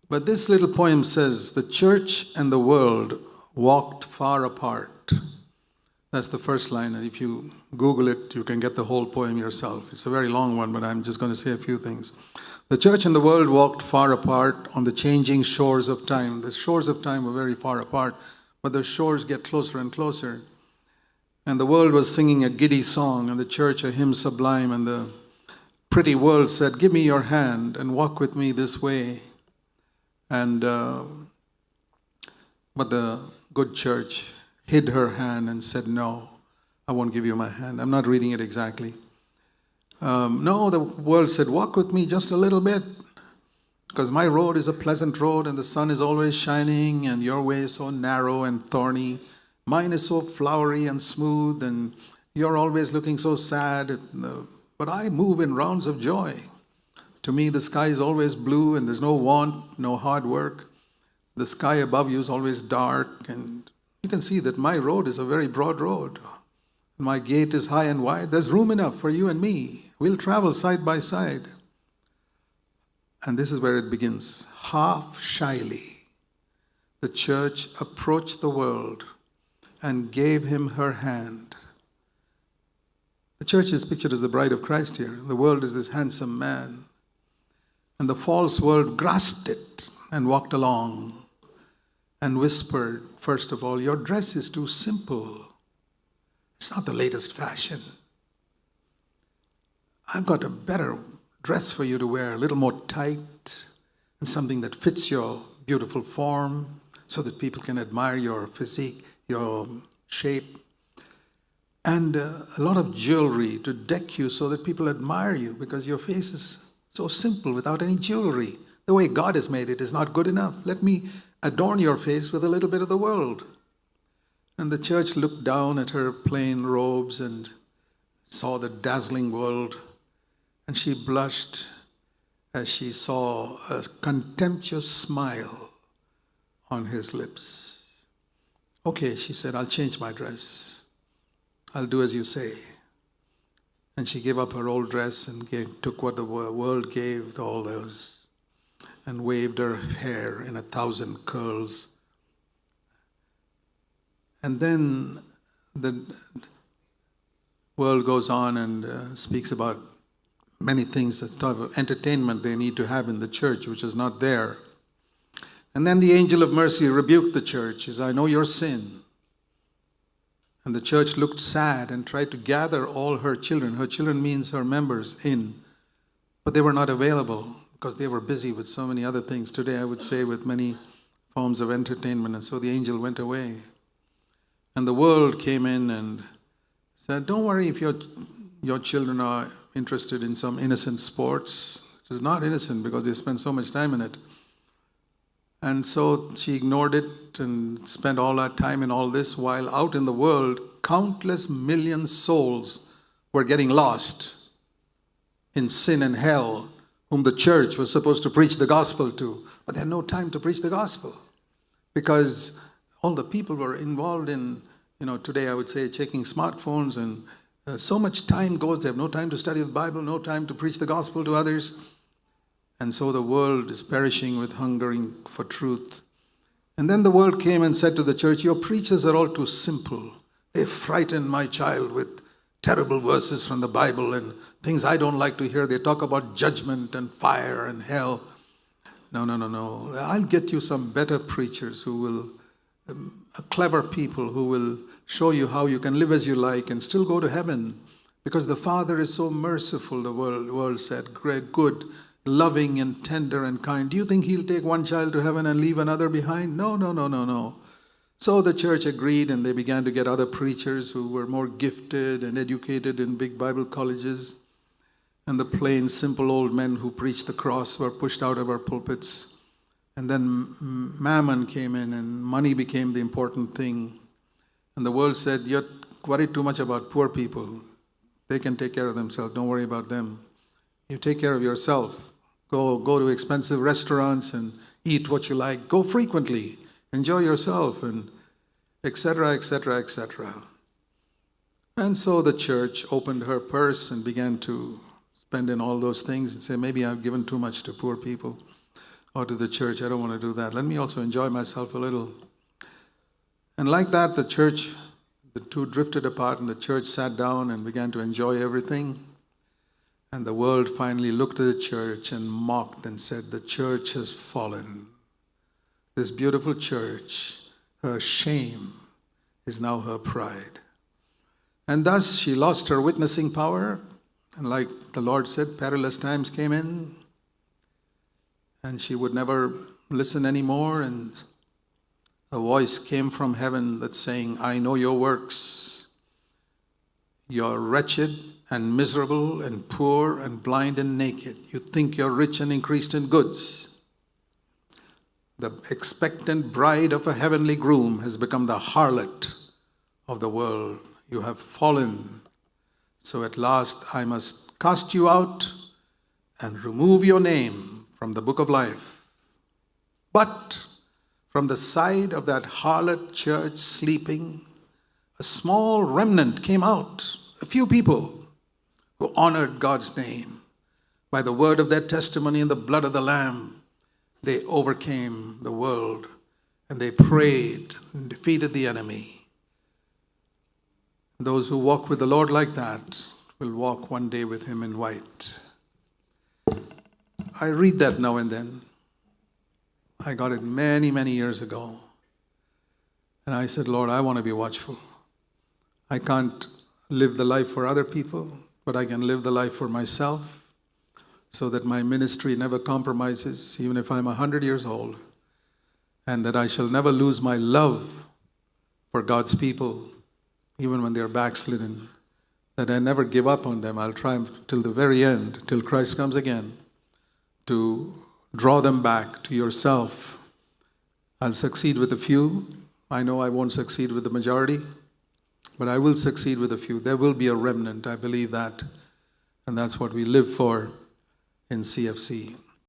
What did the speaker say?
But this little poem says, the church and the world walked far apart. That's the first line. And if you Google it, you can get the whole poem yourself. It's a very long one, but I'm just going to say a few things. The church and the world walked far apart on the changing shores of time. The shores of time were very far apart, but the shores get closer and closer. And the world was singing a giddy song, and the church a hymn sublime, and the pretty world said, give me your hand and walk with me this way. And but the good church hid her hand and said, no, I won't give you my hand. I'm not reading it exactly. No, the world said, walk with me just a little bit, because my road is a pleasant road and the sun is always shining and your way is so narrow and thorny. Mine is so flowery and smooth and you're always looking so sad. But I move in rounds of joy. To me, the sky is always blue and there's no want, no hard work. The sky above you is always dark, and you can see that my road is a very broad road. My gate is high and wide. There's room enough for you and me. We'll travel side by side. And this is where it begins. Half shyly, the church approached the world and gave him her hand. The church is pictured as the bride of Christ here. The world is this handsome man. And the false world grasped it and walked along and whispered, first of all, your dress is too simple. It's not the latest fashion. I've got a better dress for you to wear, a little more tight, and something that fits your beautiful form so that people can admire your physique, your shape. And a lot of jewelry to deck you so that people admire you, because your face is so simple without any jewelry. The way God has made it is not good enough. Let me adorn your face with a little bit of the world. And the church looked down at her plain robes and saw the dazzling world, and she blushed as she saw a contemptuous smile on his lips. Okay, she said, I'll change my dress. I'll do as you say. And she gave up her old dress and took what the world gave, all those, and waved her hair in 1,000 curls. And then the world goes on and speaks about many things, the type of entertainment they need to have in the church, which is not there. And then the angel of mercy rebuked the church. He said, I know your sin. And the church looked sad and tried to gather all her children. Her children means her members in. But they were not available because they were busy with so many other things. Today, I would say, with many forms of entertainment. And so the angel went away. And the world came in and said, don't worry if your children are interested in some innocent sports. It is not innocent because they spend so much time in it. And so she ignored it and spent all that time in all this, while out in the world, countless million souls were getting lost in sin and hell, whom the church was supposed to preach the gospel to. But they had no time to preach the gospel because all the people were involved in, today I would say, checking smartphones, and so much time goes. They have no time to study the Bible, no time to preach the gospel to others. And so the world is perishing with hungering for truth. And then the world came and said to the church, your preachers are all too simple. They frighten my child with terrible verses from the Bible and things I don't like to hear. They talk about judgment and fire and hell. No. I'll get you some better preachers who will, clever people who will show you how you can live as you like and still go to heaven. Because the Father is so merciful, the world said, good, loving and tender and kind. Do you think he'll take one child to heaven and leave another behind? No. So the church agreed, and they began to get other preachers who were more gifted and educated in big Bible colleges. And the plain, simple old men who preached the cross were pushed out of our pulpits. And then mammon came in, and money became the important thing. And the world said, you're worried too much about poor people. They can take care of themselves. Don't worry about them. You take care of yourself. Go to expensive restaurants and eat what you like. Go frequently. Enjoy yourself, and etc., etc., etc. And so the church opened her purse and began to spend in all those things and say, maybe I've given too much to poor people. or to the church. I don't want to do that. Let me also enjoy myself a little. And like that, the two drifted apart, and the church sat down and began to enjoy everything. And the world finally looked at the church and mocked and said, the church has fallen. This beautiful church, her shame is now her pride. And thus she lost her witnessing power. And like the Lord said, perilous times came in. And she would never listen anymore. And a voice came from heaven that's saying, I know your works. You're wretched and miserable and poor and blind and naked. You think you're rich and increased in goods. The expectant bride of a heavenly groom has become the harlot of the world. You have fallen. So at last I must cast you out and remove your name from the book of life. But from the side of that harlot church sleeping, a small remnant came out, a few people who honored God's name. By the word of their testimony and the blood of the Lamb, they overcame the world, and they prayed and defeated the enemy. Those who walk with the Lord like that will walk one day with him in white. I read that now and then. I got it many, many years ago. And I said, Lord, I want to be watchful. I can't live the life for other people, but I can live the life for myself, so that my ministry never compromises, even if I'm 100 years old, and that I shall never lose my love for God's people, even when they're backslidden, that I never give up on them. I'll try till the very end, till Christ comes again, to draw them back to yourself. I'll succeed with a few. I know I won't succeed with the majority, but I will succeed with a few. There will be a remnant, I believe that, and that's what we live for in CFC.